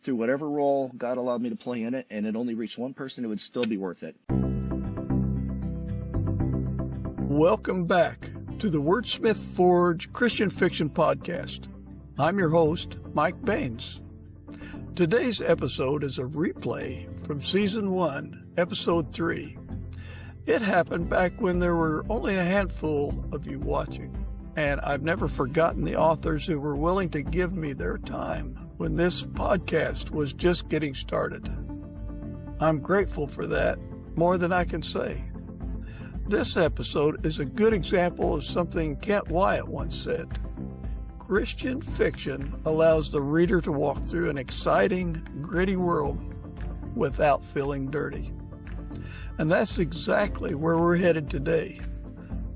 through whatever role God allowed me to play in it, and it only reached one person, it would still be worth it. Welcome back to the Wordsmith Forge Christian Fiction Podcast. I'm your host, Mike Baines. Today's episode is a replay from Season 1, Episode 3. It happened back when there were only a handful of you watching, and I've never forgotten the authors who were willing to give me their time when this podcast was just getting started. I'm grateful for that, more than I can say. This episode is a good example of something Kent Wyatt once said. Christian fiction allows the reader to walk through an exciting, gritty world without feeling dirty. And that's exactly where we're headed today.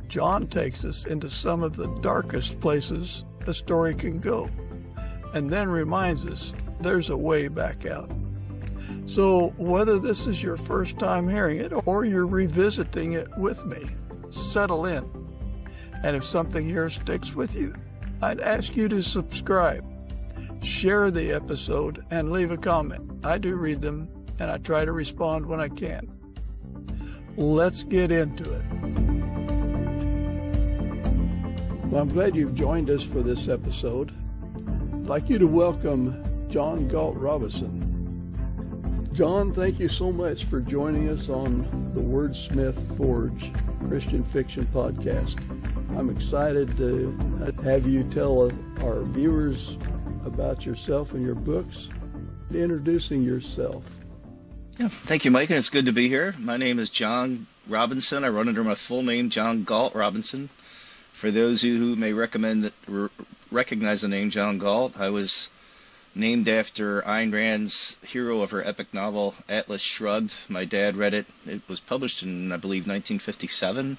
John takes us into some of the darkest places a story can go, and then reminds us there's a way back out. So whether this is your first time hearing it or you're revisiting it with me, settle in. And if something here sticks with you, I'd ask you to subscribe, share the episode, and leave a comment. I do read them, and I try to respond when I can. Let's get into it. Well, I'm glad you've joined us for this episode. I'd like you to welcome John Galt Robinson. John, thank you so much for joining us on the Wordsmith Forge Christian Fiction Podcast. I'm excited to have you tell our viewers about yourself and your books, introducing yourself. Yeah, thank you, Mike, and it's good to be here. My name is John Robinson. I run under my full name, John Galt Robinson. For those of you who may recognize the name John Galt, I was named after Ayn Rand's hero of her epic novel, Atlas Shrugged. My dad read it. It was published in, I believe, 1957.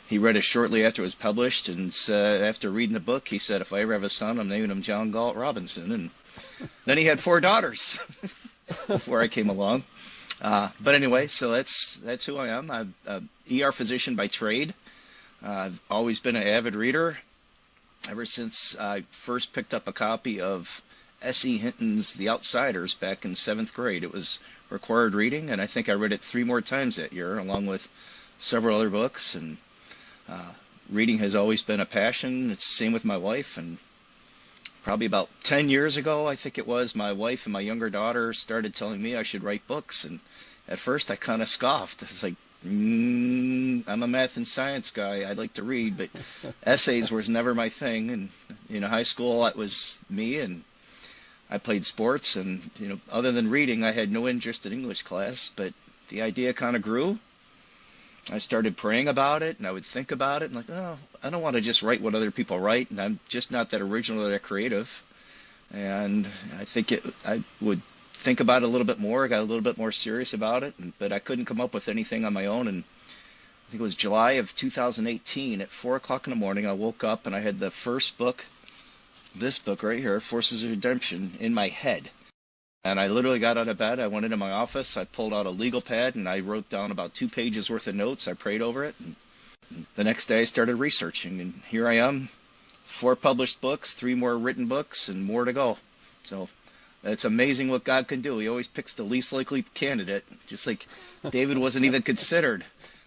He read it shortly after it was published, and after reading the book, he said, if I ever have a son, I'm naming him John Galt Robinson. And then he had 4 daughters before I came along. But anyway, so that's who I am. I'm an ER physician by trade. I've always been an avid reader. Ever since I first picked up a copy of S.E. Hinton's The Outsiders back in 7th grade. It was required reading, and I think I read it 3 more times that year, along with several other books. And reading has always been a passion. It's the same with my wife. And probably about 10 years ago, I think it was, my wife and my younger daughter started telling me I should write books. And at first I kind of scoffed. I was like, I'm a math and science guy. I like to read, but essays was never my thing. And, high school, that was me. And I played sports. And, other than reading, I had no interest in English class. But the idea kind of grew. I started praying about it, and I would think about it, and I don't want to just write what other people write, and I'm just not that original or that creative. And I think I would think about it a little bit more. I got a little bit more serious about it, but I couldn't come up with anything on my own. And I think it was July of 2018 at 4 o'clock in the morning, I woke up and I had the first book, this book right here, Forces of Redemption, in my head. And I literally got out of bed, I went into my office, I pulled out a legal pad, and I wrote down about 2 pages worth of notes. I prayed over it, and the next day I started researching, and here I am, 4 published books, 3 more written books, and more to go. So it's amazing what God can do. He always picks the least likely candidate, just like David wasn't even considered.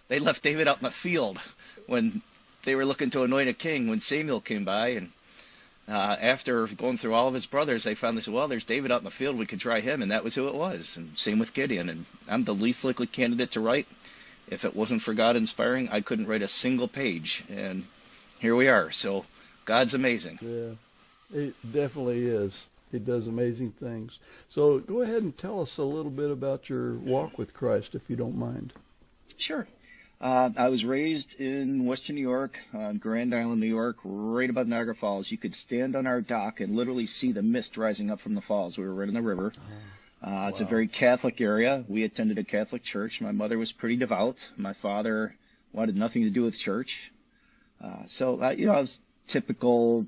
They left David out in the field when they were looking to anoint a king when Samuel came by, and after going through all of his brothers, they finally said, well, there's David out in the field, we could try him, and that was who it was. And same with Gideon, and I'm the least likely candidate to write. If it wasn't for God inspiring, I couldn't write a single page, and here we are. So God's amazing. Yeah, it definitely is. He does amazing things. So go ahead and tell us a little bit about your walk with Christ, if you don't mind. Sure. I was raised in Western New York, Grand Island, New York, right above Niagara Falls. You could stand on our dock and literally see the mist rising up from the falls. We were right on the river. It's a very Catholic area. We attended a Catholic church. My mother was pretty devout. My father wanted nothing to do with church. So I was typical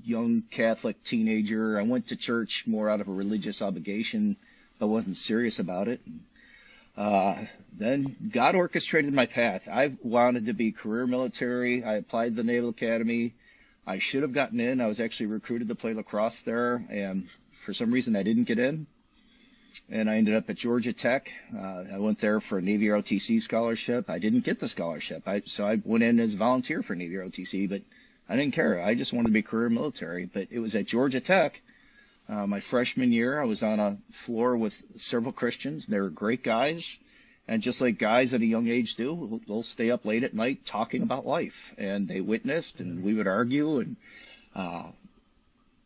young Catholic teenager. I went to church more out of a religious obligation, but wasn't serious about it. Then God orchestrated my path. I wanted to be career military. I applied to the Naval Academy. I should have gotten in. I was actually recruited to play lacrosse there, and for some reason I didn't get in. and I ended up at Georgia Tech. I went there for a Navy ROTC scholarship. I didn't get the scholarship, so I went in as a volunteer for Navy ROTC, but I didn't care. I just wanted to be career military. But it was at Georgia Tech, my freshman year. I was on a floor with several Christians. They were great guys, and just like guys at a young age do, they'll stay up late at night talking about life. And they witnessed, and we would argue. And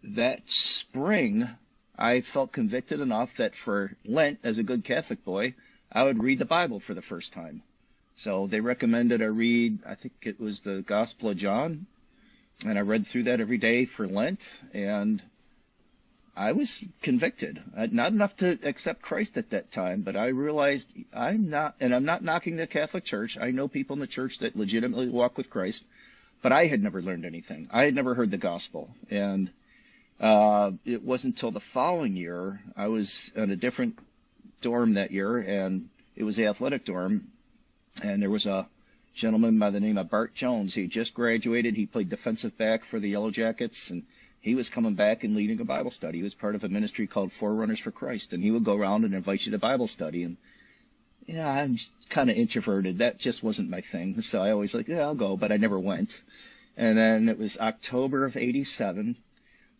that spring, I felt convicted enough that for Lent, as a good Catholic boy, I would read the Bible for the first time. So they recommended I read, I think it was the Gospel of John, and I read through that every day for Lent, and I was convicted. Not enough to accept Christ at that time, but I realized I'm not knocking the Catholic Church. I know people in the church that legitimately walk with Christ, but I had never learned anything. I had never heard the gospel, and it wasn't until the following year. I was in a different dorm that year, and it was the athletic dorm, and there was a gentleman by the name of Bart Jones. He just graduated. He played defensive back for the Yellow Jackets, and he was coming back and leading a Bible study. He was part of a ministry called Forerunners for Christ, and he would go around and invite you to Bible study. And I'm kind of introverted. That just wasn't my thing. So I always like, yeah, I'll go, but I never went. And then it was October of '87.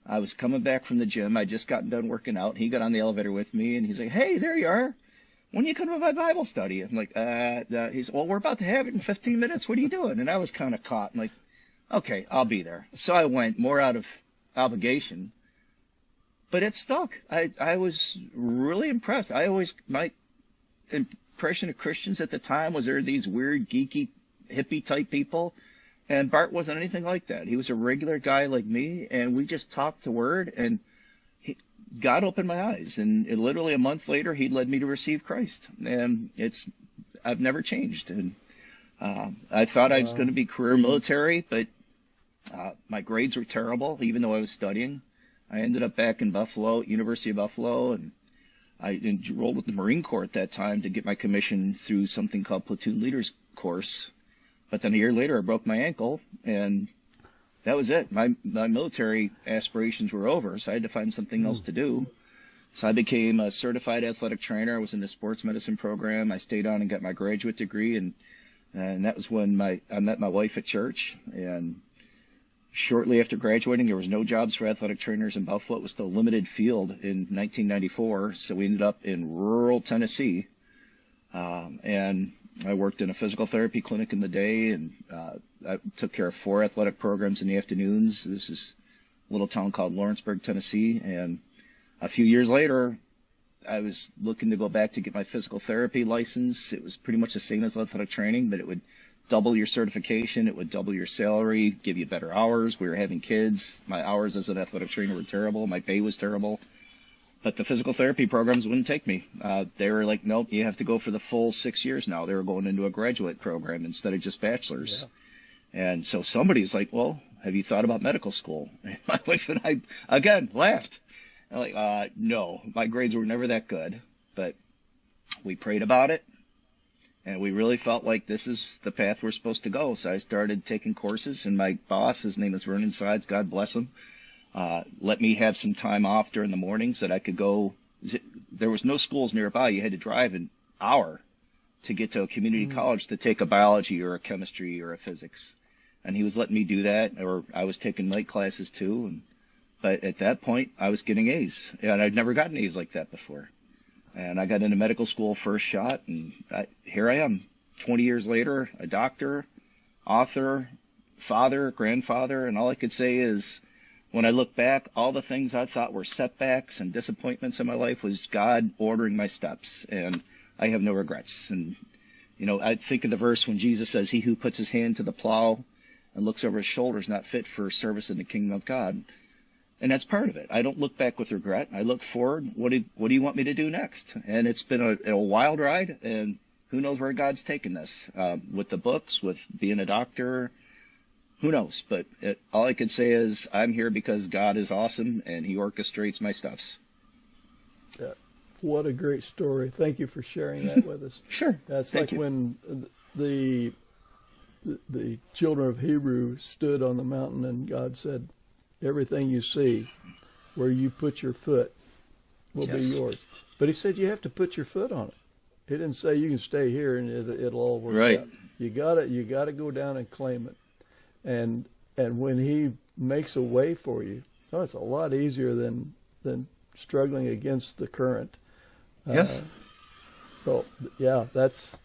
I was coming back from the gym. I'd just gotten done working out. He got on the elevator with me, and he's like, "Hey, there you are. When you come to my Bible study?" I'm like, he's, "Well, we're about to have it in 15 minutes. What are you doing?" And I was kind of caught. I'm like, okay, I'll be there. So I went more out of obligation, but it stuck. I was really impressed. My impression of Christians at the time was they're these weird, geeky, hippie type people. And Bart wasn't anything like that. He was a regular guy like me, and we just talked the word, and God opened my eyes. And literally a month later, he led me to receive Christ. And I've never changed. And I thought I was going to be career military, but my grades were terrible, even though I was studying. I ended up back in Buffalo, University of Buffalo, and I enrolled with the Marine Corps at that time to get my commission through something called Platoon Leaders course. But then a year later, I broke my ankle, and that was it. My military aspirations were over, so I had to find something else to do. So I became a certified athletic trainer. I was in the sports medicine program. I stayed on and got my graduate degree, and that was when I met my wife at church. And shortly after graduating, there was no jobs for athletic trainers in Buffalo. It was still a limited field in 1994, so we ended up in rural Tennessee, and I worked in a physical therapy clinic in the day, and I took care of 4 athletic programs in the afternoons. This is a little town called Lawrenceburg, Tennessee. And a few years later, I was looking to go back to get my physical therapy license. It was pretty much the same as athletic training, but it would double your certification. It would double your salary, give you better hours. We were having kids. My hours as an athletic trainer were terrible. My pay was terrible. But the physical therapy programs wouldn't take me. They were like, nope, you have to go for the full 6 years now. They were going into a graduate program instead of just bachelor's. Yeah. And so somebody's like, well, have you thought about medical school? And my wife and I, again, laughed. I'm like, no, my grades were never that good. But we prayed about it, and we really felt like this is the path we're supposed to go. So I started taking courses, and my boss, his name is Vernon Sides, God bless him, let me have some time off during the mornings that I could go. There was no schools nearby. You had to drive an hour to get to a community college to take a biology or a chemistry or a physics. And he was letting me do that, or I was taking night classes too. But at that point, I was getting A's, and I'd never gotten A's like that before. And I got into medical school first shot, and here I am, 20 years later, a doctor, author, father, grandfather, and all I could say is, when I look back, all the things I thought were setbacks and disappointments in my life was God ordering my steps, and I have no regrets. And, I think of the verse when Jesus says, "He who puts his hand to the plow and looks over his shoulder is not fit for service in the kingdom of God." And that's part of it. I don't look back with regret. I look forward. What do you want me to do next? And it's been a wild ride, and who knows where God's taken this, with the books, with being a doctor. Who knows? But all I can say is I'm here because God is awesome, and he orchestrates my steps. Yeah. What a great story. Thank you for sharing that with us. Sure. That's like when the children of Hebrew stood on the mountain and God said, "Everything you see, where you put your foot, will be Yes. yours. But he said you have to put your foot on it. He didn't say you can stay here and it'll all work Right. out. You gotta go down and claim it. And when he makes a way for you, it's a lot easier than struggling against the current. Yeah. So yeah, that's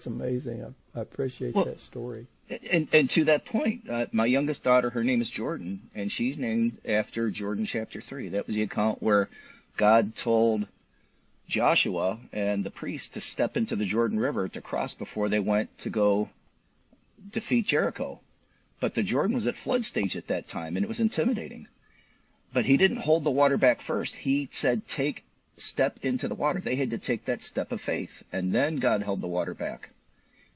amazing. I appreciate that story. And to that point, my youngest daughter, her name is Jordan, and she's named after Jordan chapter 3. That was the account where God told Joshua and the priests to step into the Jordan River to cross before they went to go defeat Jericho. But the Jordan was at flood stage at that time, and it was intimidating. But he didn't hold the water back first. He said, step into the water. They had to take that step of faith, and then God held the water back.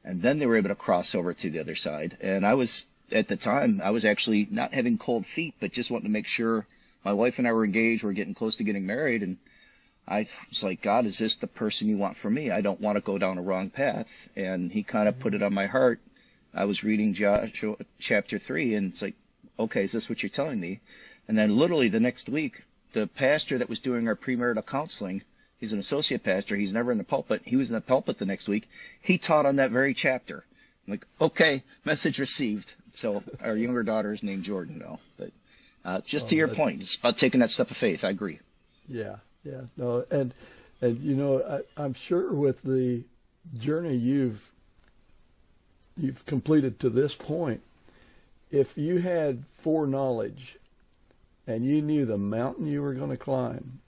And then they were able to cross over to the other side. And at the time, I was actually not having cold feet, but just wanting to make sure my wife and I were engaged. We're getting close to getting married. And I was like, God, is this the person you want for me? I don't want to go down a wrong path. And he kind of put it on my heart. I was reading Joshua chapter 3, and it's like, okay, is this what you're telling me? And then literally the next week, the pastor that was doing our premarital counseling, he's an associate pastor. He's never in the pulpit. He was in the pulpit the next week. He taught on that very chapter. I'm like, okay, message received. So our younger daughter is named Jordan, though. But just to your point, it's about taking that step of faith. I agree. Yeah. No, and I'm sure with the journey you've completed to this point, if you had foreknowledge and you knew the mountain you were going to climb,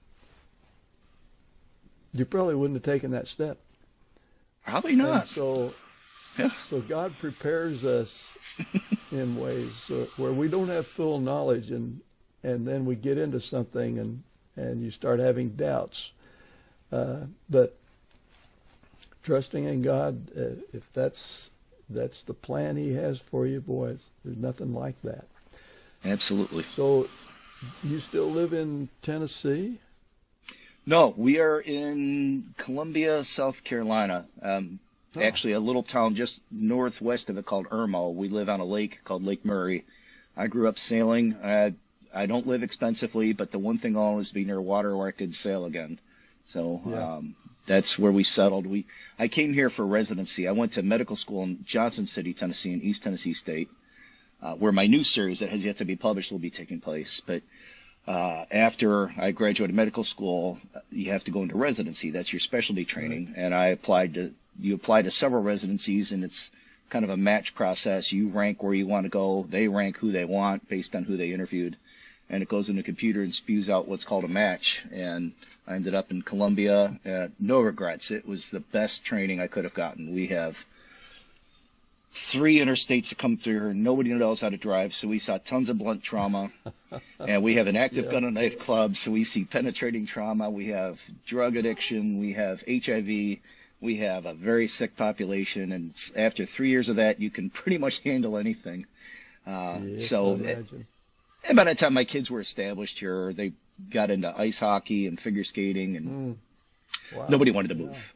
you probably wouldn't have taken that step. Probably not. And so God prepares us in ways where we don't have full knowledge, and then we get into something and you start having doubts. But trusting in God, if that's the plan He has for you, boys, there's nothing like that. Absolutely. So you still live in Tennessee? No, we are in Columbia, South Carolina. Actually, a little town just northwest of it called Irmo. We live on a lake called Lake Murray. I grew up sailing. I don't live expensively, but the one thing I'll always be near water where I could sail again. So that's where we settled. I came here for residency. I went to medical school in Johnson City, Tennessee, in East Tennessee State, where my new series that has yet to be published will be taking place. But after I graduated medical school, you have to go into residency. That's your specialty training. And you apply to several residencies, and it's kind of a match process. You rank where you want to go. They rank who they want based on who they interviewed. And it goes in the computer and spews out what's called a match. And I ended up in Columbia. No regrets. It was the best training I could have gotten. We have 3 interstates that come through here. Nobody knows how to drive, so we saw tons of blunt trauma. And we have an active gun and knife club, so we see penetrating trauma. We have drug addiction. We have HIV. We have a very sick population. And after 3 years of that, you can pretty much handle anything. And by the time my kids were established here, they got into ice hockey and figure skating, and nobody wanted to move.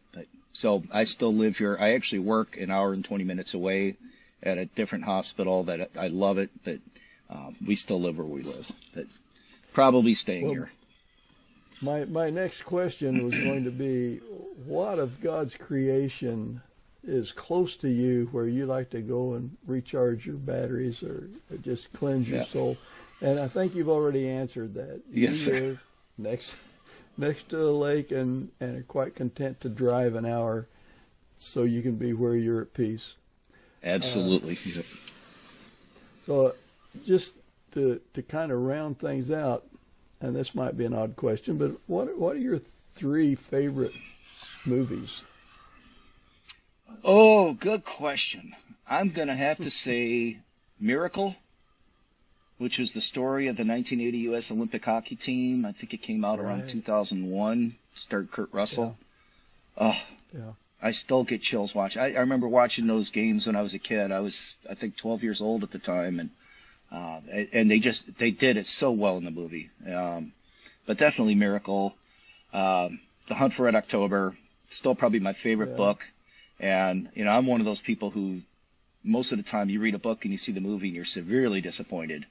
So I still live here. I actually work an hour and 20 minutes away at a different hospital. That I love it, but we still live where we live. But probably staying here. My next question was going to be, what of God's creation is close to you where you like to go and recharge your batteries or just cleanse your soul? And I think you've already answered that. Yes, sir. You live next to a lake and are quite content to drive an hour so you can be where you're at peace. Absolutely. So just to kind of round things out, and this might be an odd question, but what are your 3 favorite movies? Oh, good question. I'm going to have to say Miracle, which was the story of the 1980 U.S. Olympic hockey team. I think it came out around 2001. Starred Kurt Russell. I still get chills watching. I remember watching those games when I was a kid. I was, I think, 12 years old at the time, and they did it so well in the movie. But definitely Miracle. The Hunt for Red October, still probably my favorite book. And I'm one of those people who most of the time you read a book and you see the movie and you're severely disappointed.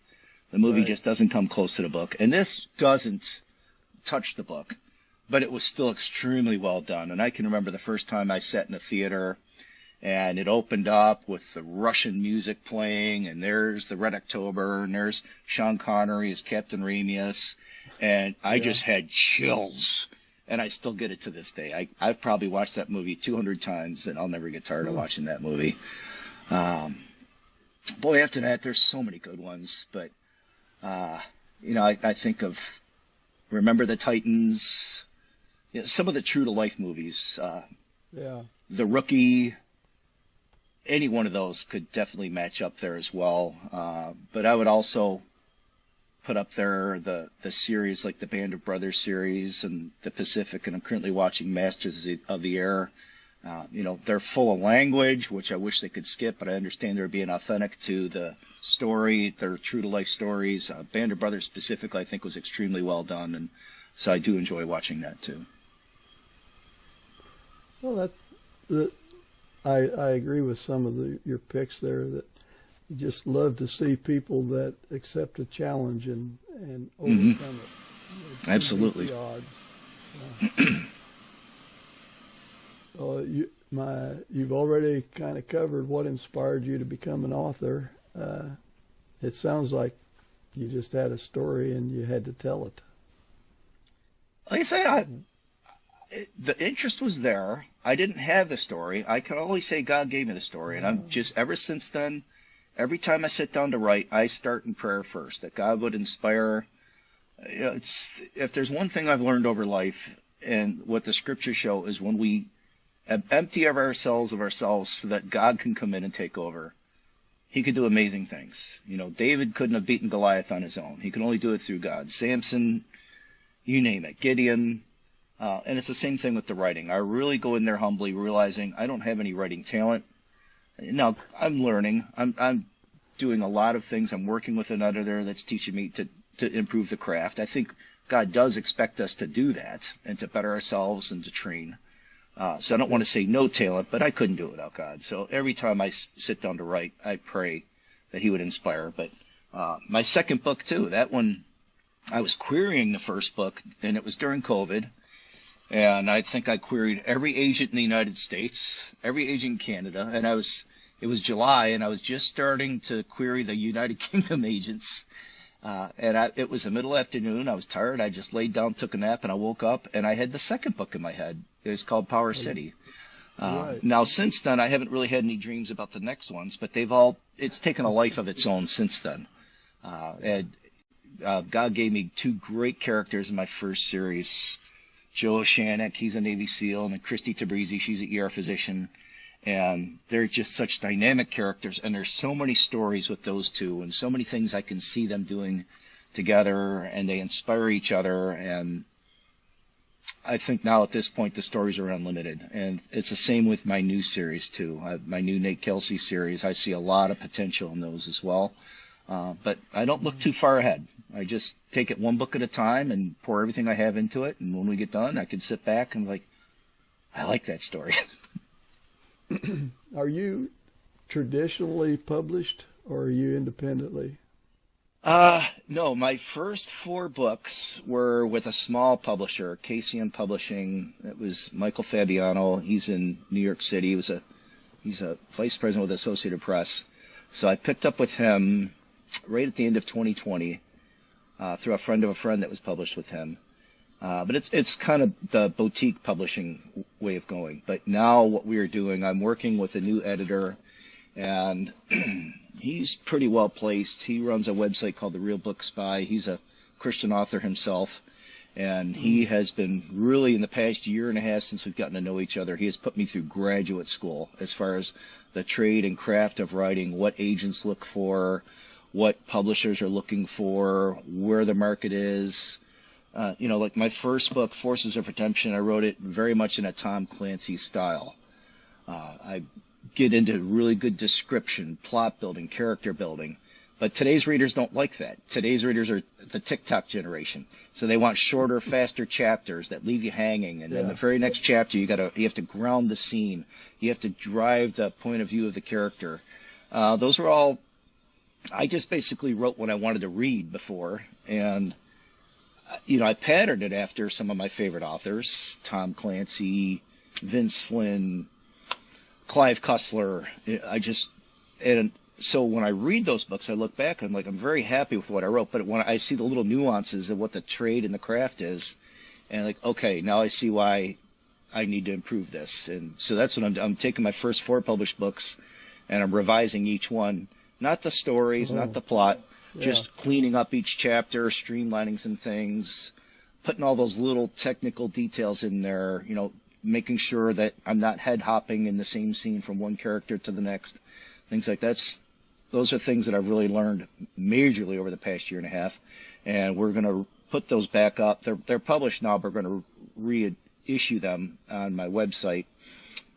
The movie just doesn't come close to the book. And this doesn't touch the book. but it was still extremely well done. And I can remember the first time I sat in a theater and it opened up with the Russian music playing, and there's the Red October, and there's Sean Connery as Captain Ramius, and I just had chills, and I still get it to this day. I've probably watched that movie 200 times, and I'll never get tired of watching that movie. Boy, after that, there's so many good ones, but, I think of Remember the Titans, some of the true-to-life movies, The Rookie. Any one of those could definitely match up there as well. But I would also put up there the series like the Band of Brothers series and the Pacific, and I'm currently watching Masters of the Air. They're full of language, which I wish they could skip, but I understand they're being authentic to the story. They're true-to-life stories. Band of Brothers specifically, I think, was extremely well done, and so I do enjoy watching that too. Well, I agree with some of your picks there, that you just love to see people that accept a challenge and overcome it. Absolutely. The odds. So you've already kind of covered what inspired you to become an author. It sounds like you just had a story and you had to tell it. Like I say, the interest was there. I didn't have the story. I can always say God gave me the story. And I'm just, ever since then, every time I sit down to write, I start in prayer first, that God would inspire. If there's one thing I've learned over life, and what the scriptures show, is when we empty of ourselves so that God can come in and take over, he could do amazing things. David couldn't have beaten Goliath on his own. He could only do it through God. Samson, you name it, Gideon. And it's the same thing with the writing. I really go in there humbly, realizing I don't have any writing talent. Now, I'm learning. I'm doing a lot of things. I'm working with an editor that's teaching me to improve the craft. I think God does expect us to do that and to better ourselves and to train. So I don't want to say no talent, but I couldn't do it without God. So every time I sit down to write, I pray that he would inspire. But my second book, too, that one, I was querying the first book, and it was during COVID. And I think I queried every agent in the United States, every agent in Canada, and it was July, and I was just starting to query the United Kingdom agents. It was the middle afternoon. I was tired. I just laid down, took a nap, and I woke up, and I had the second book in my head. It was called Power City. Right. Now, since then, I haven't really had any dreams about the next ones, but it's taken a life of its own since then. God gave me two great characters in my first series. Joe Shannock, he's a Navy SEAL, and then Christy Tabrizi, she's an ER physician. And they're just such dynamic characters, and there's so many stories with those two, and so many things I can see them doing together, and they inspire each other. And I think now at this point the stories are unlimited, and it's the same with my new series too. My new Nate Kelsey series, I see a lot of potential in those as well. But I don't look too far ahead. I just take it one book at a time and pour everything I have into it, and when we get done, I can sit back and I like that story. Are you traditionally published, or are you independently? No, my first 4 books were with a small publisher, KCM Publishing. It was Michael Fabiano. He's in New York City. He's a vice president with Associated Press. So I picked up with him right at the end of 2020 through a friend of a friend that was published with him. But it's kind of the boutique publishing way of going. But now what we are doing, I'm working with a new editor, and he's pretty well placed. He runs a website called The Real Book Spy. He's a Christian author himself, and he has been really, in the past year and a half since we've gotten to know each other, he has put me through graduate school as far as the trade and craft of writing, what agents look for, what publishers are looking for, where the market is. Like my first book, Forces of Redemption, I wrote it very much in a Tom Clancy style. I get into really good description, plot building, character building. But today's readers don't like that. Today's readers are the TikTok generation. So they want shorter, faster chapters that leave you hanging. And then the very next chapter, you have to ground the scene. You have to drive the point of view of the character. Those are all, I just basically wrote what I wanted to read before. And I patterned it after some of my favorite authors, Tom Clancy, Vince Flynn, Clive Cussler. And so when I read those books, I look back, I'm very happy with what I wrote. But when I see the little nuances of what the trade and the craft is, and okay, now I see why I need to improve this. And so that's what I'm taking my first 4 published books, and I'm revising each one. Not the stories, not the plot, just cleaning up each chapter, streamlining some things, putting all those little technical details in there, making sure that I'm not head hopping in the same scene from one character to the next, things like that. Those are things that I've really learned majorly over the past year and a half, and we're going to put those back up. They're published now, but we're going to reissue them on my website.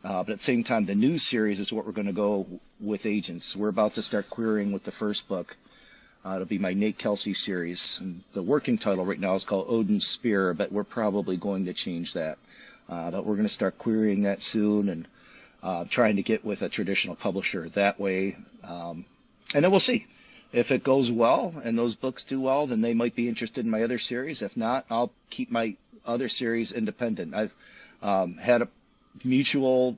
But at the same time, the new series is what we're going to go with agents. We're about to start querying with the first book. It'll be my Nate Kelsey series. And the working title right now is called Odin's Spear, but we're probably going to change that. But we're going to start querying that soon and trying to get with a traditional publisher that way. And then we'll see. If it goes well and those books do well, then they might be interested in my other series. If not, I'll keep my other series independent. I've had a mutual,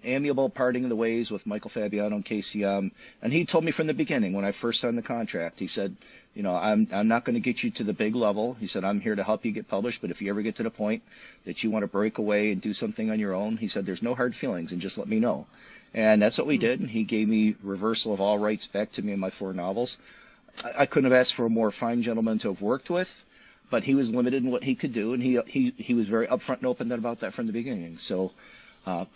amiable parting of the ways with Michael Fabiano and KCM, and he told me from the beginning when I first signed the contract, he said, I'm not going to get you to the big level. He said, I'm here to help you get published, but if you ever get to the point that you want to break away and do something on your own, he said, there's no hard feelings, and just let me know. And that's what we did, and he gave me reversal of all rights back to me in my 4 novels. I couldn't have asked for a more fine gentleman to have worked with, but he was limited in what he could do, and he was very upfront and open about that from the beginning. So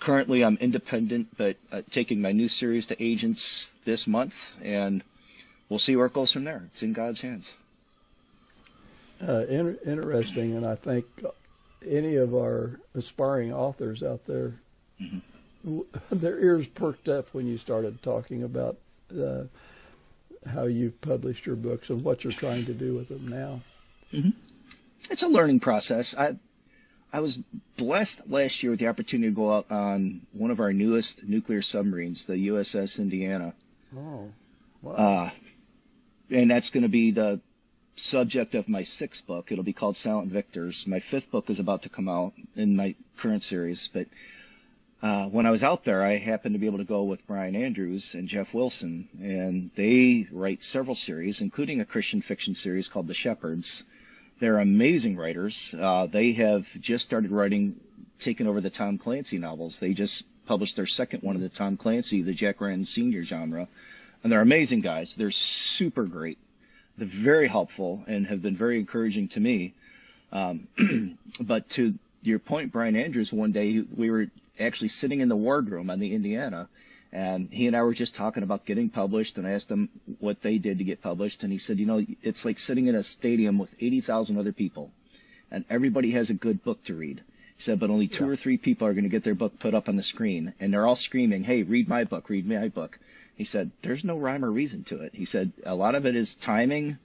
currently I'm independent, but taking my new series to agents this month, and we'll see where it goes from there. It's in God's hands. Interesting, and I think any of our aspiring authors out there, their ears perked up when you started talking about how you've published your books and what you're trying to do with them now. It's a learning process. I was blessed last year with the opportunity to go out on one of our newest nuclear submarines, the USS Indiana. Oh, wow. And that's going to be the subject of my 6th book. It'll be called Silent Victors. My 5th book is about to come out in my current series, but when I was out there, I happened to be able to go with Brian Andrews and Jeff Wilson, and they write several series, including a Christian fiction series called The Shepherds. They're amazing writers. They have just started writing, taking over the Tom Clancy novels. They just published their 2nd one of the Tom Clancy, the Jack Ryan Sr. genre, and they're amazing guys. They're super great. They're very helpful and have been very encouraging to me. But to your point, Brian Andrews, one day we were actually sitting in the wardroom on the Indiana, and he and I were just talking about getting published, and I asked him what they did to get published, and he said, it's like sitting in a stadium with 80,000 other people, and everybody has a good book to read. He said, but only 2 or 3 people are going to get their book put up on the screen, and they're all screaming, hey, read my book, read my book. He said, there's no rhyme or reason to it. He said, a lot of it is timing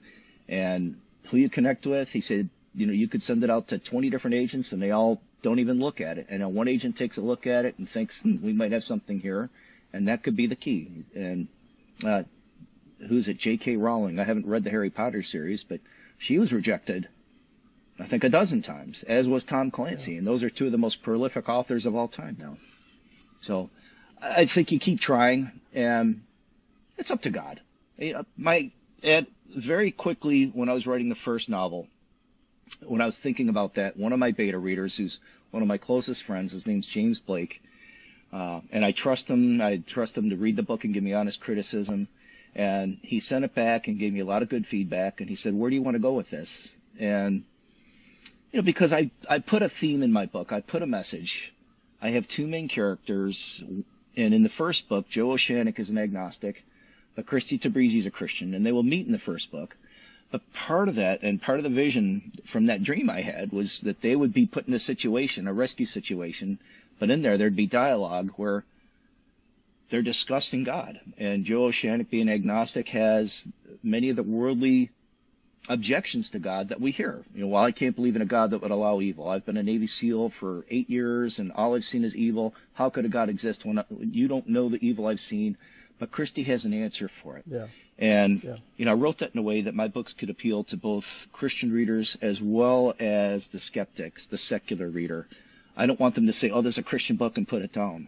and who you connect with. He said, you could send it out to 20 different agents, and they all don't even look at it. And then one agent takes a look at it and thinks, we might have something here, and that could be the key. And who's it? J.K. Rowling. I haven't read the Harry Potter series, but she was rejected, I think, a dozen times, as was Tom Clancy. And those are 2 of the most prolific authors of all time now. So I think you keep trying, and it's up to God. Very quickly, when I was writing the first novel, when I was thinking about that, one of my beta readers, who's one of my closest friends, his name's James Blake, and I trust him. I trust him to read the book and give me honest criticism. And he sent it back and gave me a lot of good feedback. And he said, where do you want to go with this? And, because I put a theme in my book. I put a message. I have 2 main characters. And in the first book, Joe Oceanic is an agnostic, but Christy Tabrizi is a Christian. And they will meet in the first book. But part of that, and part of the vision from that dream I had, was that they would be put in a situation, a rescue situation, but in there'd be dialogue where they're discussing God. And Joe Oceanic, being agnostic, has many of the worldly objections to God that we hear. Well, I can't believe in a God that would allow evil. I've been a Navy SEAL for 8 years, and all I've seen is evil. How could a God exist when you don't know the evil I've seen? But Christy has an answer for it. Yeah. And, Yeah. I wrote that in a way that my books could appeal to both Christian readers as well as the skeptics, the secular reader. I don't want them to say, oh, there's a Christian book and put it down.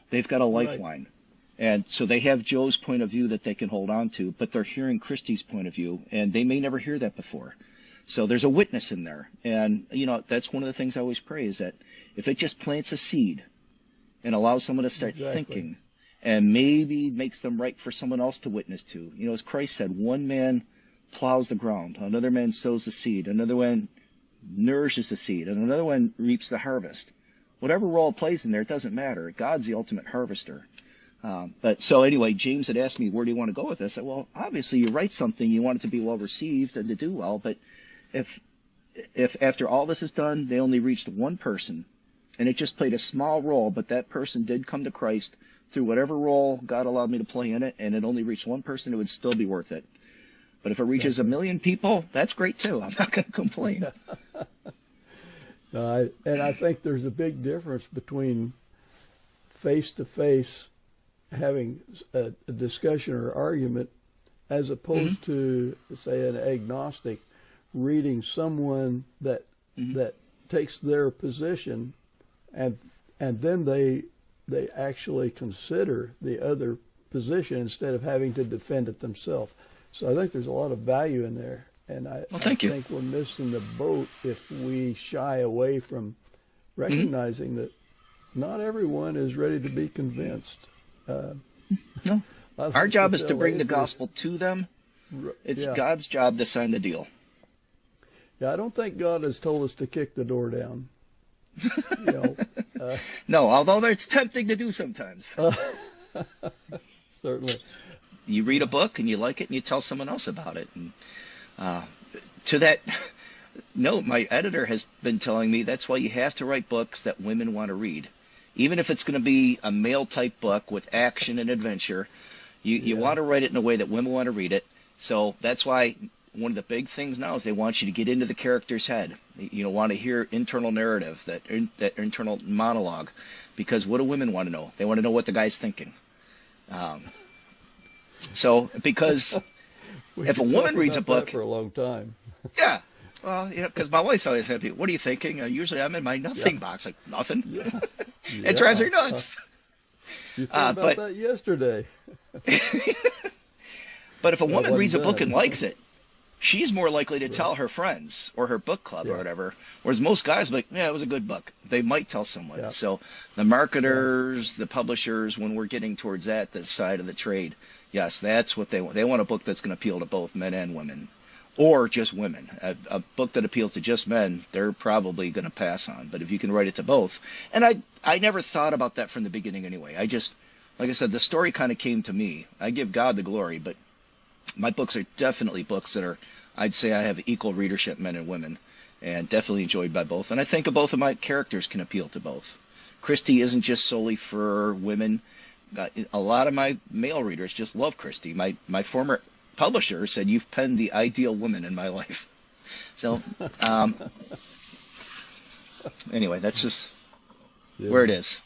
They've got a lifeline. Right. And so they have Joe's point of view that they can hold on to, but they're hearing Christy's point of view, and they may never hear that before. So there's a witness in there. And, that's one of the things I always pray is that if it just plants a seed and allows someone to start thinking, and maybe makes them right for someone else to witness to. As Christ said, one man plows the ground, another man sows the seed, another one nourishes the seed, and another one reaps the harvest. Whatever role it plays in there, it doesn't matter. God's the ultimate harvester. So anyway, James had asked me, where do you want to go with this? I said, well, obviously you write something, you want it to be well received and to do well, but if after all this is done, they only reached one person, and it just played a small role, but that person did come to Christ through whatever role God allowed me to play in it, and it only reached one person, it would still be worth it. But if it reaches 1 million people, that's great too. I'm not going to complain. And I think there's a big difference between face-to-face having a discussion or argument as opposed to, say, an agnostic reading someone that takes their position and then they actually consider the other position instead of having to defend it themselves. So I think there's a lot of value in there. And I think we're missing the boat if we shy away from recognizing that not everyone is ready to be convinced. No. Our job is to bring the gospel to them. It's God's job to sign the deal. Yeah, I don't think God has told us to kick the door down. No, although it's tempting to do sometimes. Certainly. You read a book and you like it and you tell someone else about it. And to that note, my editor has been telling me that's why you have to write books that women want to read. Even if it's going to be a male-type book with action and adventure, you want to write it in a way that women want to read it. So that's why one of the big things now is they want you to get into the character's head. You want to hear internal narrative, that internal monologue, because what do women want to know? They want to know what the guy's thinking. Because if a woman reads a book for a long time, yeah, well, because my wife's always happy. What are you thinking? Usually I'm in my nothing box, like nothing. Yeah. It drives her nuts. You thought about that yesterday. But if a woman reads a book and likes it, she's more likely to tell her friends or her book club or whatever. Whereas most guys are like, yeah, it was a good book. They might tell someone. Yeah. So the marketers, the publishers, when we're getting towards that side of the trade, yes, that's what they want. They want a book that's going to appeal to both men and women, or just women. A book that appeals to just men, they're probably going to pass on. But if you can write it to both, and I never thought about that from the beginning anyway. I just, like I said, the story kind of came to me. I give God the glory, but my books are definitely books that are, I'd say I have equal readership, men and women, and definitely enjoyed by both. And I think both of my characters can appeal to both. Christy isn't just solely for women. A lot of my male readers just love Christy. My former publisher said, you've penned the ideal woman in my life. So anyway, that's just where it is.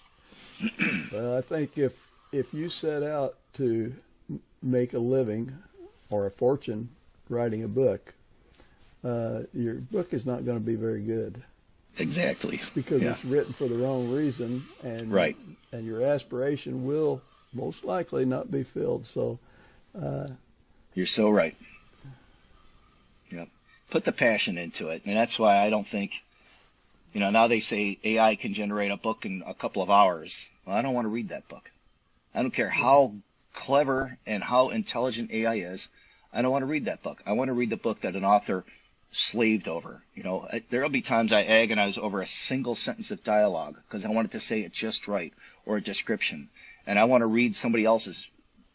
Well, I think if you set out to make a living or a fortune writing a book, your book is not going to be very good. Exactly. Because it's written for the wrong reason, and and your aspiration will most likely not be filled. So you're so right. Yep. Put the passion into it, and that's why I don't think, now they say AI can generate a book in a couple of hours. Well, I don't want to read that book. I don't care how clever and how intelligent AI is. I don't want to read that book. I want to read the book that an author slaved over. There'll be times I agonize over a single sentence of dialogue because I want it to say it just right, or a description. And I want to read somebody else's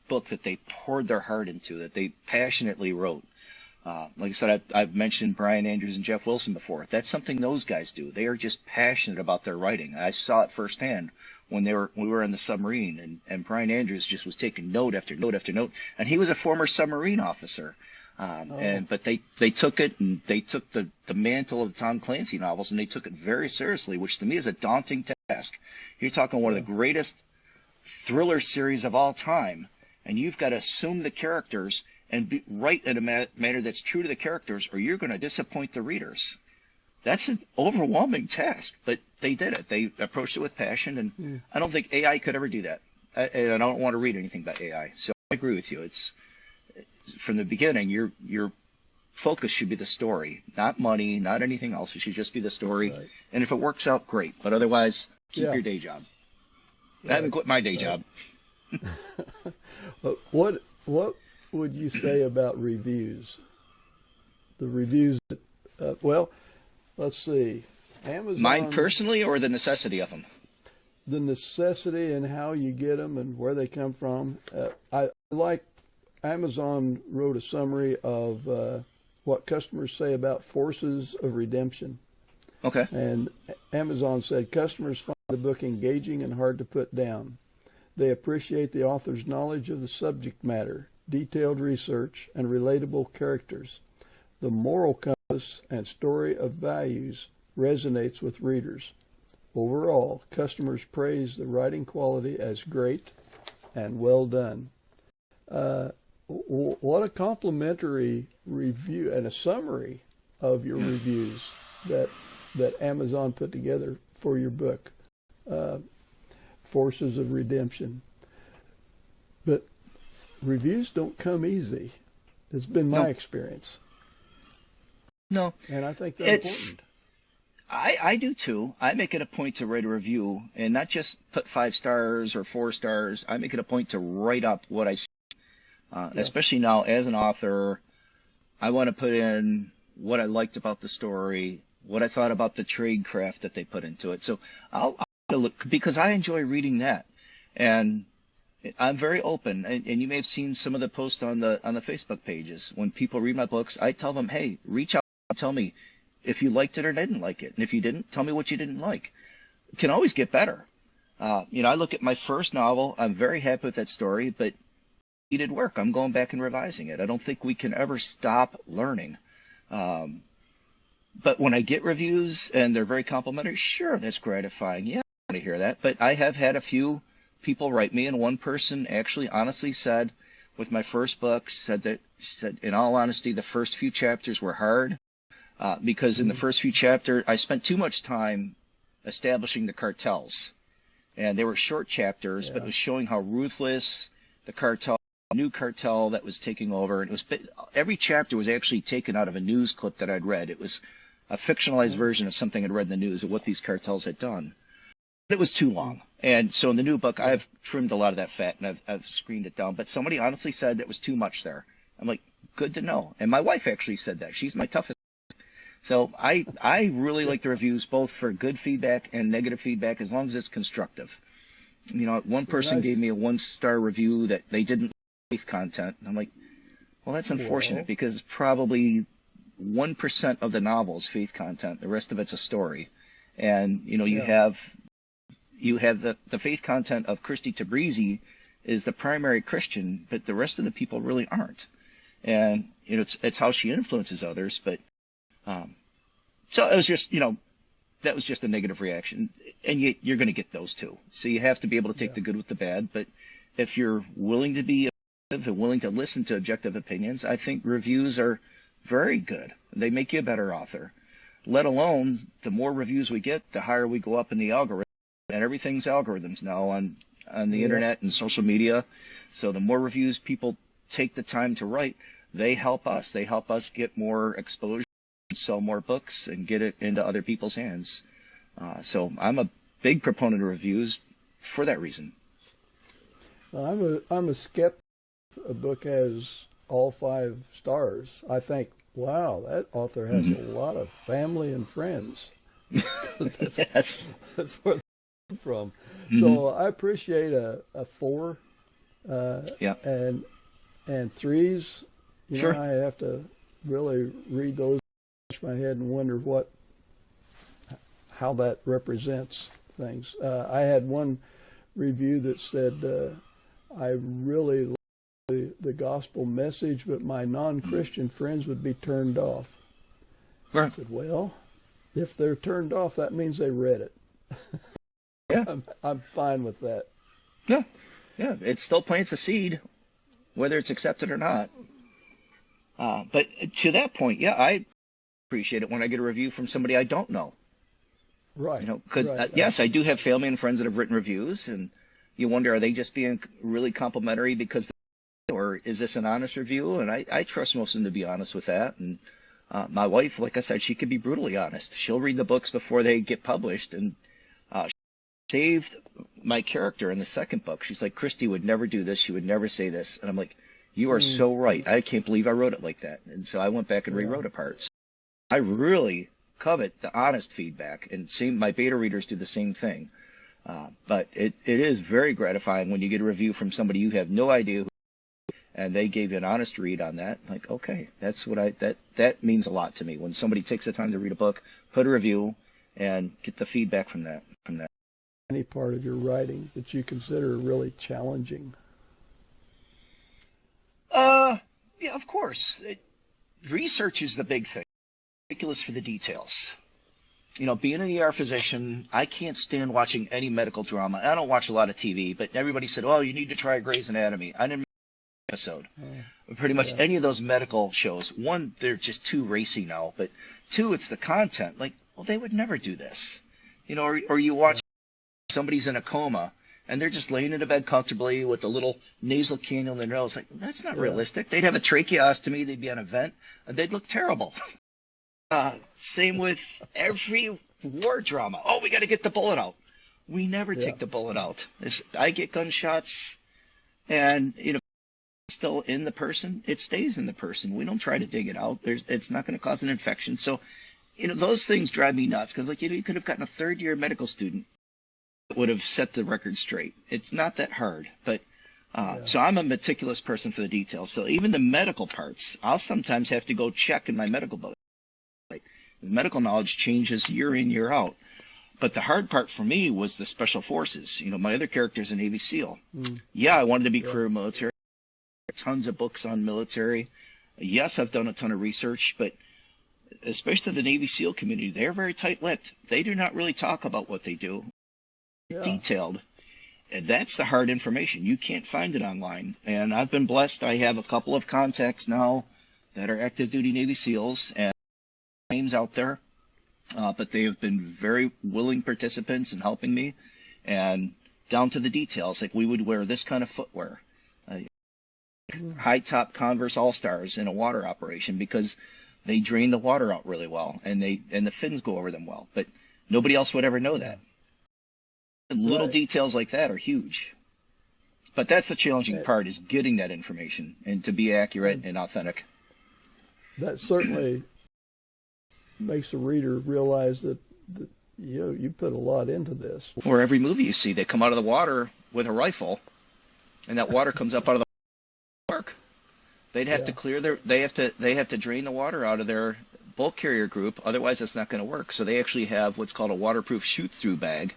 book that they poured their heart into, that they passionately wrote. Like I said, I've mentioned Brian Andrews and Jeff Wilson before. That's something those guys do. They are just passionate about their writing. I saw it firsthand when we were in the submarine, and Brian Andrews just was taking note after note after note. And he was a former submarine officer. But they took it, and they took the mantle of the Tom Clancy novels, and they took it very seriously, which to me is a daunting task. You're talking one of the greatest thriller series of all time, and you've got to assume the characters and write in a manner that's true to the characters, or you're going to disappoint the readers. That's an overwhelming task, but they did it. They approached it with passion, and I don't think AI could ever do that. And I don't want to read anything about AI. So I agree with you. It's from the beginning, your focus should be the story, not money, not anything else. It should just be the story. Right. And if it works out, great. But otherwise, keep your day job. Right. I haven't quit my day job. What would you say about reviews? The reviews, well, let's see. Amazon. Mine personally, or the necessity of them? The necessity and how you get them and where they come from. I like Amazon wrote a summary of what customers say about forces of redemption. Okay. And Amazon said customers find the book engaging and hard to put down. They appreciate the author's knowledge of the subject matter, detailed research, and relatable characters. The moral compass and story of values resonates with readers. Overall, customers praise the writing quality as great and well done. What a complimentary review and a summary of your reviews that Amazon put together for your book, Forces of Redemption. But reviews don't come easy. It's been my experience. No. And I think that's important. I do too. I make it a point to write a review and not just put 5 stars or 4 stars. I make it a point to write up what I see. Especially now as an author, I want to put in what I liked about the story, what I thought about the trade craft that they put into it. So I'll look, because I enjoy reading that. And I'm very open. And you may have seen some of the posts on the Facebook pages. When people read my books, I tell them, hey, reach out and tell me if you liked it or didn't like it. And if you didn't, tell me what you didn't like. It can always get better. I look at my first novel. I'm very happy with that story, but needed work. I'm going back and revising it. I don't think we can ever stop learning. But when I get reviews and they're very complimentary, sure, that's gratifying. Yeah, I want to hear that. But I have had a few people write me, and one person actually honestly said, with my first book, said in all honesty, the first few chapters were hard because in the first few chapters, I spent too much time establishing the cartels. And they were short chapters, but it was showing how ruthless the cartel, new cartel that was taking over. And every chapter was actually taken out of a news clip that I'd read. It was a fictionalized version of something I'd read in the news of what these cartels had done. But it was too long. And so in the new book, I've trimmed a lot of that fat and I've screened it down. But somebody honestly said it was too much there. I'm like, good to know. And my wife actually said that. She's my toughest. So I really like the reviews, both for good feedback and negative feedback, as long as it's constructive. One person gave me a 1-star review that they didn't like faith content. And I'm like, well, that's unfortunate because probably 1% of the novel is faith content. The rest of it's a story. And, you have the faith content of Christy Tabrizi is the primary Christian, but the rest of the people really aren't. And, it's how she influences others. But, so it was just, that was just a negative reaction. And you're going to get those too. So you have to be able to take the good with the bad. But if you're willing to be objective and willing to listen to objective opinions, I think reviews are very good. They make you a better author. Let alone, the more reviews we get, the higher we go up in the algorithm. And everything's algorithms now on the internet and social media. So the more reviews people take the time to write, they help us. They help us get more exposure, sell more books, and get it into other people's hands. So I'm a big proponent of reviews for that reason. I'm a skeptic. A book has all 5 stars. I think, wow, that author has a lot of family and friends. That's where they're from. So I appreciate a 4 and 3s. Sure. I have to really read those, scratch my head, and wonder how that represents things. I had one review that said, I really like the gospel message, but my non-Christian friends would be turned off. Right. I said, well, if they're turned off, that means they read it. Yeah. I'm fine with that. Yeah. It still plants a seed, whether it's accepted or not. But to that point, yeah, I appreciate it when I get a review from somebody I don't know. Right. You know, because Right. yes, I do have family and friends that have written reviews, and you wonder, are they just being really complimentary because, or is this an honest review? And I trust most of them to be honest with that. And my wife, like I said, she could be brutally honest. She'll read the books before they get published, and she saved my character in the second book. She's like, Christy would never do this. She would never say this. And I'm like, you are so right. I can't believe I wrote it like that. And so I went back and rewrote a part. So I really covet the honest feedback, and my beta readers do the same thing. But it is very gratifying when you get a review from somebody you have no idea who, and they gave you an honest read on that. Like, okay, that's what that means a lot to me when somebody takes the time to read a book, put a review, and get the feedback from that. Any part of your writing that you consider really challenging? Yeah, of course. Research is the big thing. Ridiculous for the details. You know, being an ER physician, I can't stand watching any medical drama. I don't watch a lot of TV, but everybody said, oh, you need to try Grey's Anatomy. I didn't make an episode. Pretty much any of those medical shows. One, they're just too racy now, but two, it's the content. Like, well, they would never do this. You know, or you watch somebody's in a coma, and they're just laying in a bed comfortably with a little nasal cannula in their nose. Like, that's not realistic. They'd have a tracheostomy. They'd be on a vent. And they'd look terrible. Same with every war drama. Oh, we got to get the bullet out. We never take the bullet out. I get gunshots, and, you know, it's still in the person. It stays in the person. We don't try to dig it out. It's not going to cause an infection. So, you know, those things drive me nuts because, like, you know, you could have gotten a third-year medical student that would have set the record straight. It's not that hard, but so I'm a meticulous person for the details. So even the medical parts, I'll sometimes have to go check in my medical book. The medical knowledge changes year in, year out. But the hard part for me was the special forces. You know, my other character's a Navy SEAL. Yeah, I wanted to be career military. Tons of books on military. Yes, I've done a ton of research, but especially the Navy SEAL community, they're very tight-lipped. They do not really talk about what they do. Detailed. And that's the hard information. You can't find it online. And I've been blessed. I have a couple of contacts now that are active duty Navy SEALs and names out there. But they have been very willing participants in helping me, and down to the details. Like, we would wear this kind of footwear, high top Converse All-Stars in a water operation because they drain the water out really well, and the fins go over them well. But nobody else would ever know that. And little details like that are huge. But that's the challenging part, is getting that information and to be accurate and authentic. That certainly makes the reader realize that you know, you put a lot into this. Or every movie you see, they come out of the water with a rifle, and that water comes up out of the park. They'd have to clear they have to drain the water out of their bulk carrier group, otherwise it's not going to work. So they actually have what's called a waterproof shoot-through bag.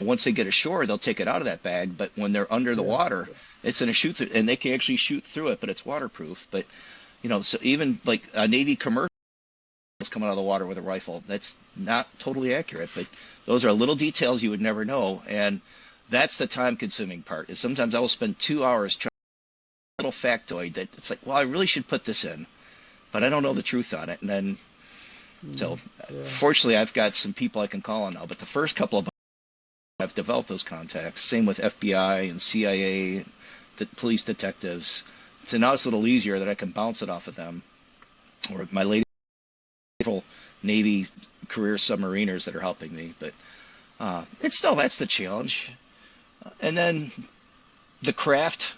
Once they get ashore, they'll take it out of that bag, but when they're under the water, it's in a shoot-through, and they can actually shoot through it, but it's waterproof. But, you know, so even like a Navy commercial is coming out of the water with a rifle, that's not totally accurate, but those are little details you would never know, and that's the time-consuming part. Is sometimes I will spend 2 hours trying a little factoid that it's like, well, I really should put this in, but I don't know the truth on it, and then, fortunately, I've got some people I can call on now, but the first couple of I've developed those contacts. Same with FBI and CIA, the police detectives. So now it's a little easier that I can bounce it off of them. Or my lady, Navy career submariners that are helping me. But it's still, that's the challenge. And then the craft,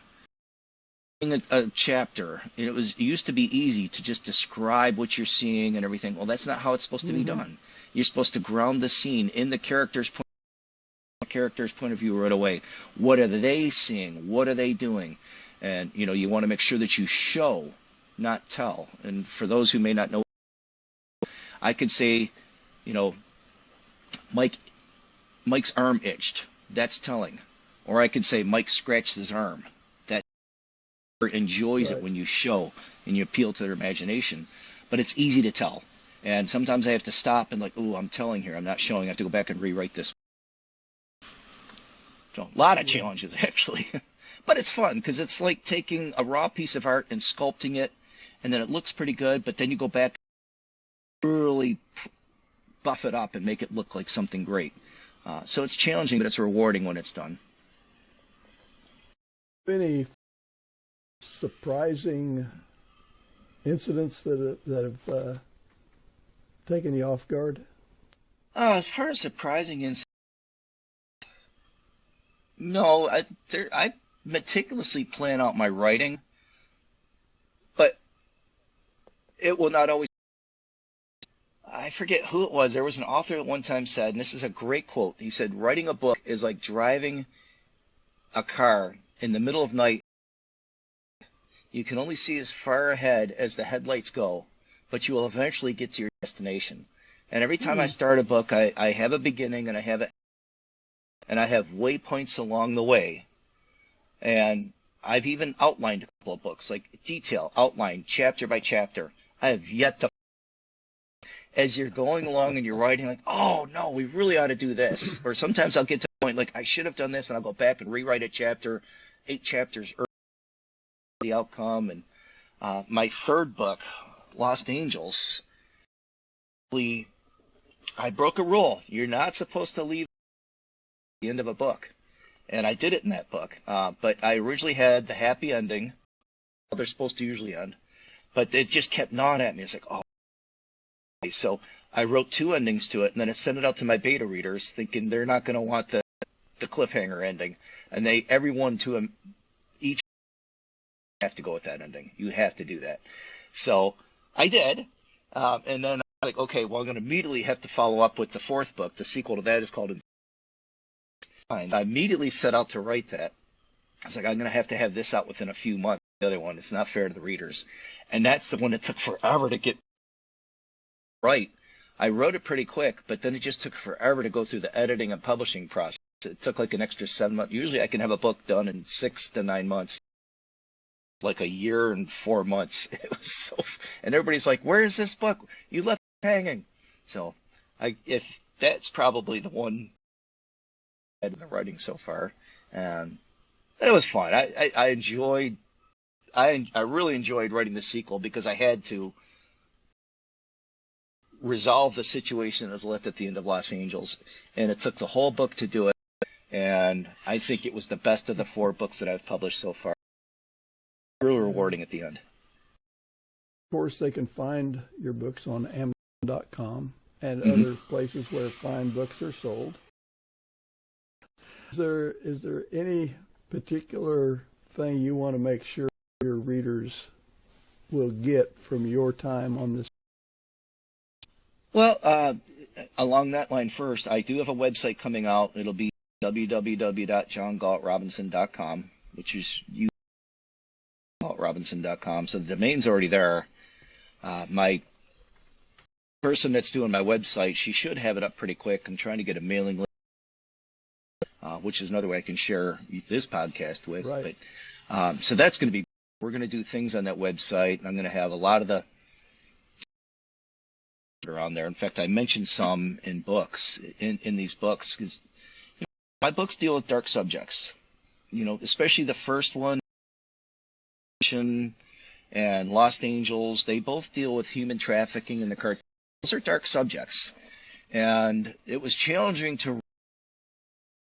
a chapter. It used to be easy to just describe what you're seeing and everything. Well, that's not how it's supposed to be done. You're supposed to ground the scene in the character's point of view right away. What are they seeing? What are they doing? And, you know, you want to make sure that you show, not tell. And for those who may not know, I could say, you know, Mike's arm itched. That's telling. Or I could say Mike scratched his arm. That enjoys it when you show and you appeal to their imagination. But it's easy to tell. And sometimes I have to stop and like, ooh, I'm telling here. I'm not showing. I have to go back and rewrite this. So a lot of challenges, actually. But it's fun because it's like taking a raw piece of art and sculpting it and then it looks pretty good, but then you go back and really buff it up and make it look like something great. So it's challenging, but it's rewarding when it's done. Any surprising incidents that have taken you off guard? As far as surprising incidents, no. I meticulously plan out my writing, but it will not always. I forget who it was. There was an author that one time said, and this is a great quote. He said, "Writing a book is like driving a car in the middle of night. You can only see as far ahead as the headlights go, but you will eventually get to your destination." And every time I start a book, I have a beginning and I have waypoints along the way. And I've even outlined a couple of books, like detail, outline, chapter by chapter. I have yet to, as you're going along and you're writing, like, oh no, we really ought to do this. Or sometimes I'll get to the point, like, I should have done this, and I'll go back and rewrite a chapter, 8 chapters early, the outcome. And my third book, Lost Angels, I broke a rule. You're not supposed to leave at the end of a book. And I did it in that book. But I originally had the happy ending. They're supposed to usually end. But it just kept gnawing at me. It's like, oh. So I wrote 2 endings to it, and then I sent it out to my beta readers, thinking they're not going to want the cliffhanger ending. And everyone to them, each have to go with that ending. You have to do that. So I did. And then I was like, okay, well, I'm going to immediately have to follow up with the 4th book. The sequel to that is called I immediately set out to write that. I was like, I'm going to have this out within a few months. The other one, it's not fair to the readers. And that's the one that took forever to get right. I wrote it pretty quick, but then it just took forever to go through the editing and publishing process. It took like an extra 7 months. Usually I can have a book done in 6 to 9 months. Like a year and 4 months. It was so, and everybody's like, where is this book? You left it hanging. So if that's probably the one in the writing so far. And it was fun. I really enjoyed writing the sequel because I had to resolve the situation that was left at the end of Los Angeles. And it took the whole book to do it. And I think it was the best of the 4 books that I've published so far. Really rewarding at the end. Of course, they can find your books on Amazon.com and other places where fine books are sold. Is there any particular thing you want to make sure your readers will get from your time on this? Well, along that line first, I do have a website coming out. It'll be www.johngaltrobinson.com, which is galtrobinson.com. So the domain's already there. My person that's doing my website, she should have it up pretty quick. I'm trying to get a mailing list, which is another way I can share this podcast with. Right. But, so that's going to be, we're going to do things on that website, and I'm going to have a lot of the on there. In fact, I mentioned some in books, in these books, because my books deal with dark subjects. Especially the first one, and Lost Angels, they both deal with human trafficking in the cartel. Those are dark subjects. And it was challenging to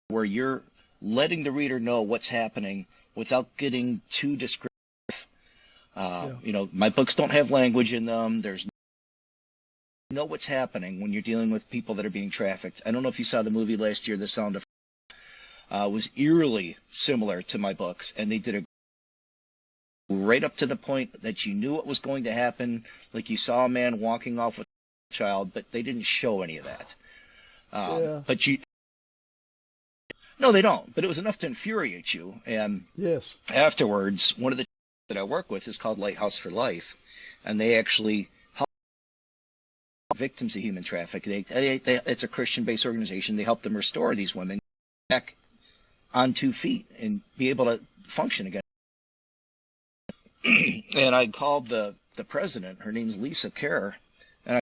where you're letting the reader know what's happening without getting too descriptive. My books don't have language in them. There's know what's happening when you're dealing with people that are being trafficked. I don't know if you saw the movie last year, The Sound of was eerily similar to my books, and they did a right up to the point that you knew what was going to happen, like you saw a man walking off with a child, but they didn't show any of that. But no, they don't. But it was enough to infuriate you. And yes, afterwards, one of the that I work with is called Lighthouse for Life, and they actually help victims of human trafficking. It's a Christian-based organization. They help them restore these women back on 2 feet and be able to function again. And I called the president. Her name's Lisa Kerr. And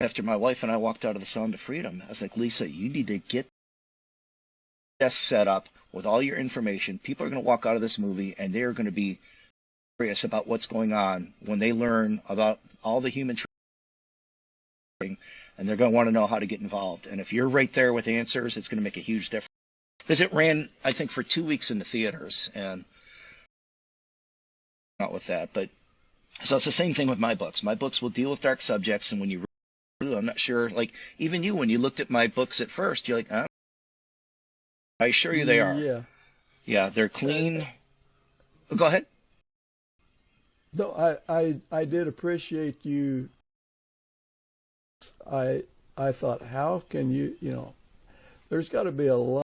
after my wife and I walked out of the Sound of Freedom, I was like, Lisa, you need to get this set up with all your information. People are going to walk out of this movie, and they are going to be curious about what's going on when they learn about all the human training, and they're going to want to know how to get involved. And if you're right there with answers, it's going to make a huge difference. Because it ran, I think, for 2 weeks in the theaters, and not with that. But so it's the same thing with my books. My books will deal with dark subjects, and when you read, I'm not sure, like even you, when you looked at my books at first, you're like, I assure you they are. Yeah, they're clean. Go ahead. No, I did appreciate you. I thought, how can you there's got to be a lot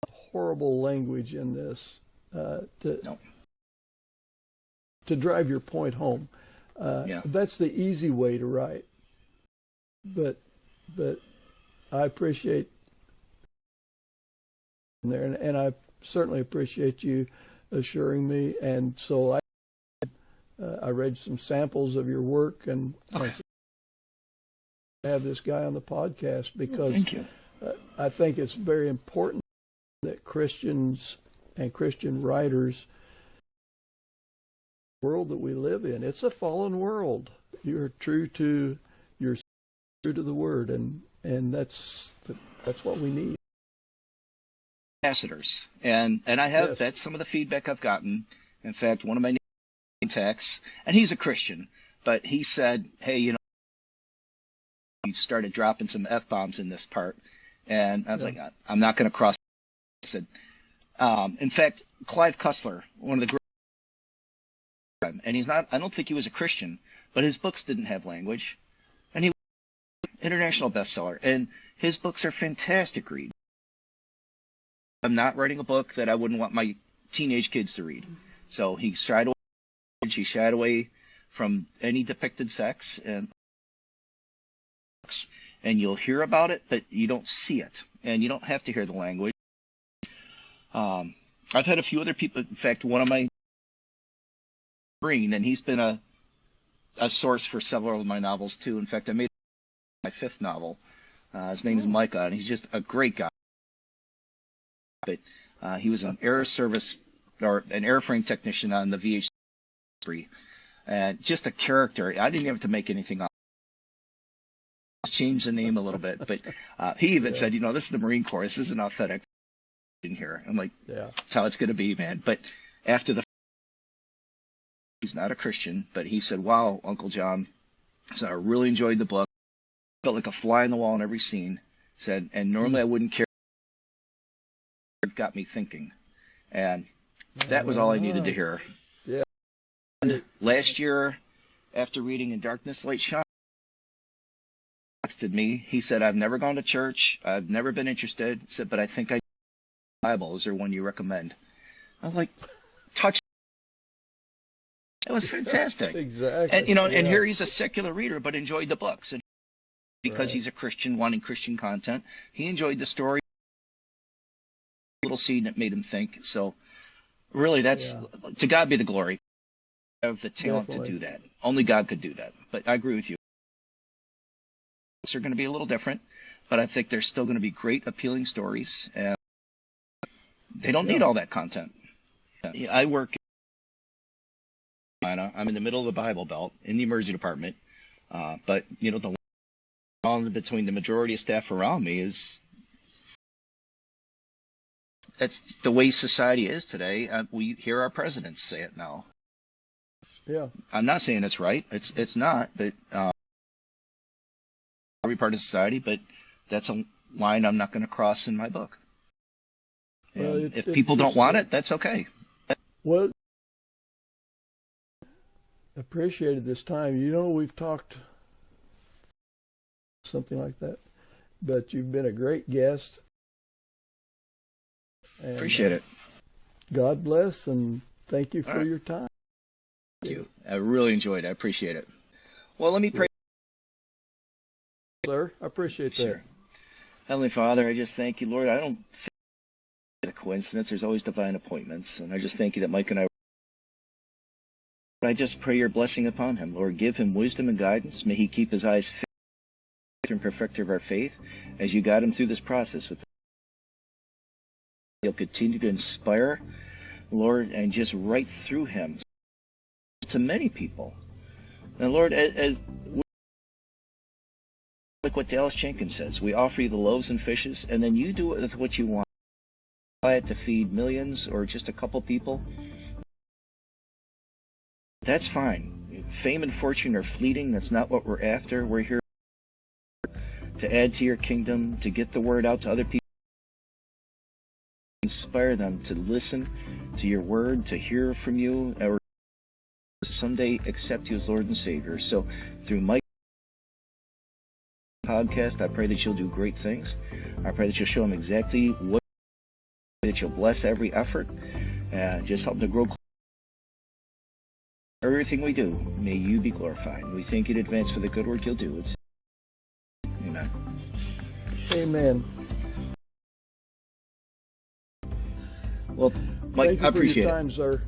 of horrible language in this to drive your point home. That's the easy way to write. But I appreciate there, and I certainly appreciate you assuring me. And so I read some samples of your work, and I have this guy on the podcast because Thank you. I think it's very important that Christians and Christian writers, the world that we live in, it's a fallen world. You're true to the word, and that's what we need. Ambassadors, and I have Yes. That's some of the feedback I've gotten. In fact, one of my contacts, and he's a Christian, but he said, hey, you started dropping some F-bombs in this part, and I was like, I'm not going to cross. I said, in fact, Clive Cussler, one of the great, and he's not, I don't think he was a Christian, but his books didn't have language, and he was an international bestseller, and his books are fantastic read. I'm not writing a book that I wouldn't want my teenage kids to read. So he shied away from any depicted sex, and you'll hear about it, but you don't see it, and you don't have to hear the language. I've had a few other people, in fact, one of my Green, and he's been a source for several of my novels too. In fact, I made my 5th novel. His name is Micah, and he's just a great guy. But he was an airframe technician on the VH3, and just a character. I didn't have to make anything up. Just change the name a little bit, but he even said, this is the Marine Corps. This isn't authentic in here. I'm like, that's how it's going to be, man. But after he's not a Christian, but he said, wow, Uncle John, so I really enjoyed the book. Felt like a fly on the wall in every scene. Said, and normally I wouldn't care. It got me thinking, and that was all I needed to hear. Yeah. And last year, after reading In Darkness Light Shine, he texted me. He said, I've never gone to church. I've never been interested. He said, but I think I the Bible. Is there one you recommend? I was like, touch. It was fantastic. Exactly. And and here he's a secular reader, but enjoyed the books, and because he's a Christian wanting Christian content, he enjoyed the story. Little scene that made him think. So really, that's to God be the glory. Have the talent to do that. Only God could do that. But I agree with you. They're going to be a little different, but I think they're still going to be great, appealing stories, and they don't need all that content. I work I'm in the middle of the Bible Belt in the emergency department, but the line between the majority of staff around me is. That's the way society is today. We hear our presidents say it now. Yeah. I'm not saying it's right. It's not. But every part of society. But that's a line I'm not going to cross in my book. And if people don't want it, that's okay. Well, appreciated this time. We've talked something like that, but you've been a great guest. And, appreciate it. God bless, and thank you for your time. Thank you. I really enjoyed it. I appreciate it. Well, let me pray. Sir, I appreciate that. Heavenly Father, I just thank you, Lord. I don't think it's a coincidence. There's always divine appointments, and I just thank you that Mike and I just pray your blessing upon him. Lord, give him wisdom and guidance. May he keep his eyes fixed and perfecter of our faith as you guide him through this process with He'll continue to inspire, Lord, and just right through him. to many people. And Lord, like what Dallas Jenkins says, we offer you the loaves and fishes, and then you do it with what you want. Buy it to feed millions or just a couple people. That's fine. Fame and fortune are fleeting. That's not what we're after. We're here to add to your kingdom, to get the word out to other people, inspire them to listen to your word, to hear from you, or someday accept you as Lord and Savior. So through Mike's podcast, I pray that you'll do great things. I pray that you'll show them exactly what, that you'll bless every effort, and just help them to grow. Everything we do, may you be glorified. We thank you in advance for the good work you'll do. Amen. Amen. Well, Mike, I appreciate your time, sir.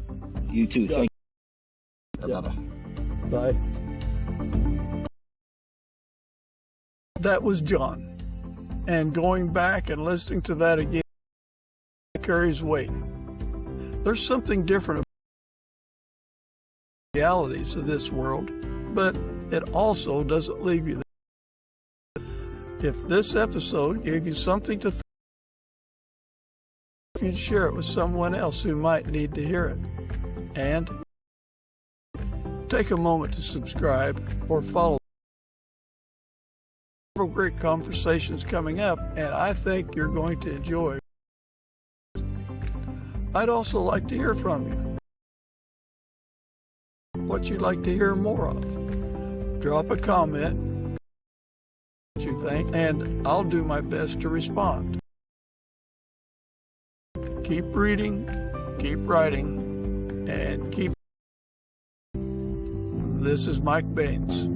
You too. Yeah. Thank you. Yeah. Bye-bye. Bye. That was John. And going back and listening to that again carries weight. There's something different about the realities of this world, but it also doesn't leave you there. If this episode gave you something to think, you'd share it with someone else who might need to hear it. And take a moment to subscribe or follow. Several great conversations coming up, and I think you're going to enjoy. I'd also like to hear from you. What you'd like to hear more of. Drop a comment, what you think, and I'll do my best to respond. Keep reading, keep writing, and keep. This is Mike Baines.